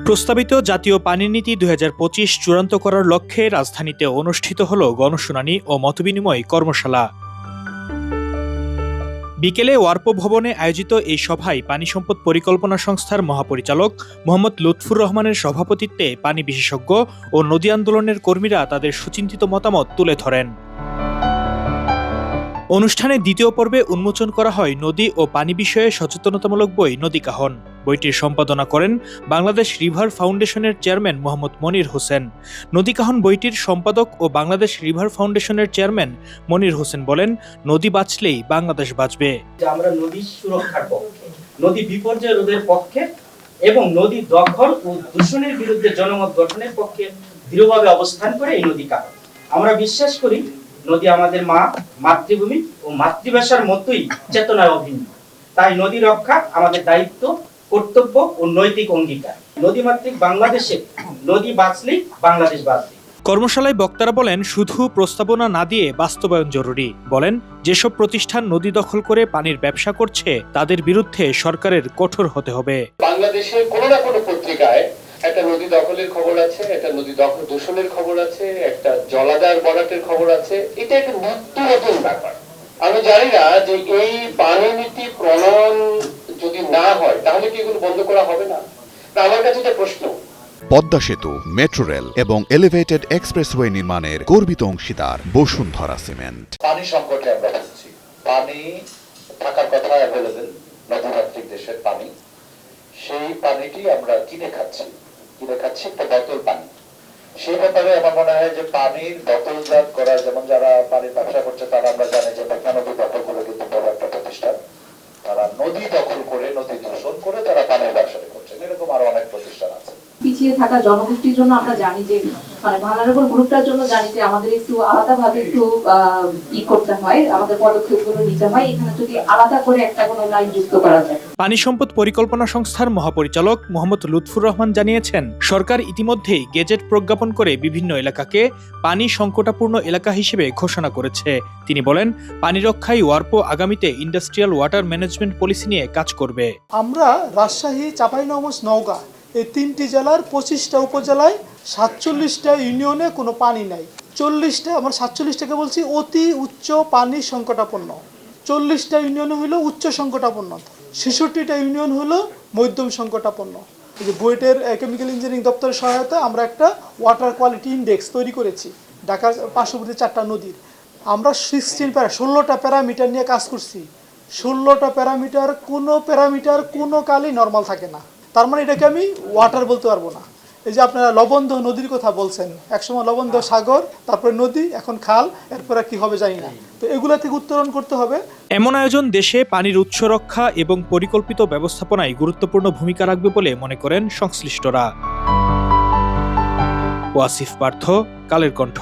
প্রস্তাবিত জাতীয় পানি নীতি ২০২৫ চূড়ান্ত করার লক্ষ্যে রাজধানীতে অনুষ্ঠিত হল গণশুনানি ও মতবিনিময় কর্মশালা। বিকেলে ওয়ারপো ভবনে আয়োজিত এই সভায় পানি সম্পদ পরিকল্পনা সংস্থার মহাপরিচালক মোহাম্মদ লুৎফুর রহমানের সভাপতিত্বে পানি বিশেষজ্ঞ ও নদী আন্দোলনের কর্মীরা তাদের সুচিন্তিত মতামত তুলে ধরেন। অনুষ্ঠানে দ্বিতীয় পর্বে উন্মোচন করা হয় নদী ও পানি বিষয়ে সচেতনতামূলক বই নদী কাহন। বইটির সম্পাদনা করেন বাংলাদেশ রিভার ফাউন্ডেশনের চেয়ারম্যান মোহাম্মদ মনির হোসেন। নদী কাহন বইটির সম্পাদক ও বাংলাদেশ রিভার ফাউন্ডেশনের চেয়ারম্যান মনির হোসেন বলেন, নদী বাঁচলেই বাংলাদেশ বাঁচবে। আমরা নদী সুরক্ষার পক্ষে, নদী বিপর্যয় রোধের পক্ষে এবং নদী দখল ও দূষণের বিরুদ্ধে জনমত গঠনের পক্ষে দৃঢ়ভাবে অবস্থান করে এই নদী কাহন। আমরা বিশ্বাস করি নদী আমাদের মা, মাতৃভূমি ও মাতৃভাষার মতোই চেতনায় অভিন্ন। তাই নদী রক্ষা আমাদের দায়িত্ব, কর্তব্য ও নৈতিক অঙ্গীকার। নদীমাতৃক বাংলাদেশে নদী বাঁচলেই বাংলাদেশ বাঁচবে। কর্মশালায় বক্তারা বলেন, শুধু প্রস্তাবনা না দিয়ে বাস্তবায়ন জরুরি। বলেন, যেসব প্রতিষ্ঠান নদী দখল করে পানির ব্যবসা করছে তাদের বিরুদ্ধে সরকারের কঠোর হতে হবে। বাংলাদেশের কোনো না কোনো পত্রিকায় একটা নদী দখলের খবর আছে, একটা নদী দখল দূষণের খবর আছে, একটা জলাধার ভরাটের খবর আছে। এটা একটা নতুন ব্যাপার। আমি জানি না যে এই পানি নীতি প্রণয়ন যদি না হয় তাহলে কি এগুলো বন্ধ করা হবে না। আমার কাছে এটা প্রশ্ন। পদ্মা সেতু, মেট্রো রেল এবং এলিভেটেড এক্সপ্রেসওয়ে নির্মাণের গর্বিত অংশীদার বসুন্ধরা সিমেন্ট। পানি সংকটে আমরা ভুগছি। পানি থাকার কথা অ্যাভেলেবেল, নদীমাতৃক দেশের পানি, সেই পানিটি আমরা কিনে খাচ্ছি একটা বোতল পানি। সেই ব্যাপারে আমার মনে হয় যে পানির বোতলজাত করা, যেমন যারা পানির ব্যবসা করছে তারা আমরা জানি যে নদী দখল করে কিন্তু বড় একটা প্রতিষ্ঠান, তারা নদী দখল করে নদী দূষণ করে তারা পানির ব্যবসা করছেন। এরকম আরো অনেক প্রতিষ্ঠান আছে। পিছিয়ে থাকা জনগোষ্ঠীর জন্য আমরা জানি যে ভালনারেবল গ্রুপটার জন্য জানি যে আমাদের একটু আলাদাভাবে একটু করতে হয়, আমাদের পদক্ষেপগুলো নিতে হয়। এখানে যদি আলাদা করে একটা কোনো লাইন যুক্ত করা যায়। পানি সম্পদ পরিকল্পনা সংস্থার মহাপরিচালক মোহাম্মদ লুৎফুর রহমান জানিয়েছেন, সরকার ইতিমধ্যেই গেজেট প্রজ্ঞাপন করে বিভিন্ন এলাকাকে পানি সংকটাপূর্ণ এলাকা হিসেবে ঘোষণা করেছে। তিনি বলেন, পানি রক্ষায় ওয়ারপো আগামীতে ইন্ডাস্ট্রিয়াল ওয়াটার ম্যানেজমেন্ট পলিসি নিয়ে কাজ করবে। আমরা রাজশাহী, চাঁপাইনবাবগঞ্জ, নওগাঁ এই 3টি জেলার 25টা উপজেলায় 47টা ইউনিয়নে কোনো পানি নাই। 40টা, আমরা 47টাকে বলছি অতি উচ্চ পানি সংকটাপন্ন, 40টা ইউনিয়ন হলো উচ্চ সংকটাপন্ন, 66টা ইউনিয়ন হলো মধ্যম সংকটাপন্ন। এই যে বুয়েটের কেমিক্যাল ইঞ্জিনিয়ারিং দপ্তরের সহায়তায় আমরা একটা ওয়াটার কোয়ালিটি ইন্ডেক্স তৈরি করেছি ঢাকার পার্শ্ববর্তী 4টা নদীর। আমরা 16টা প্যারামিটার নিয়ে কাজ করছি। 16টা প্যারামিটার, কোনো কালই নর্মাল থাকে না। তার মানে এটাকে আমি ওয়াটার বলতে পারবো না। এই যে আপনারা লবণদহ নদীর কথা বলছেন, একসময় লবণদহ সাগর, তারপরে নদী, এখন খাল, এরপরে কি হবে জানি না। তো এগুলা থেকে উত্তরণ করতে হবে। এমন আয়োজন দেশে পানির উৎস রক্ষা এবং পরিকল্পিত ব্যবস্থাপনায় গুরুত্বপূর্ণ ভূমিকা রাখবে বলে মনে করেন সংশ্লিষ্টরা। ওয়াসিফ পার্থ, কালের কণ্ঠ।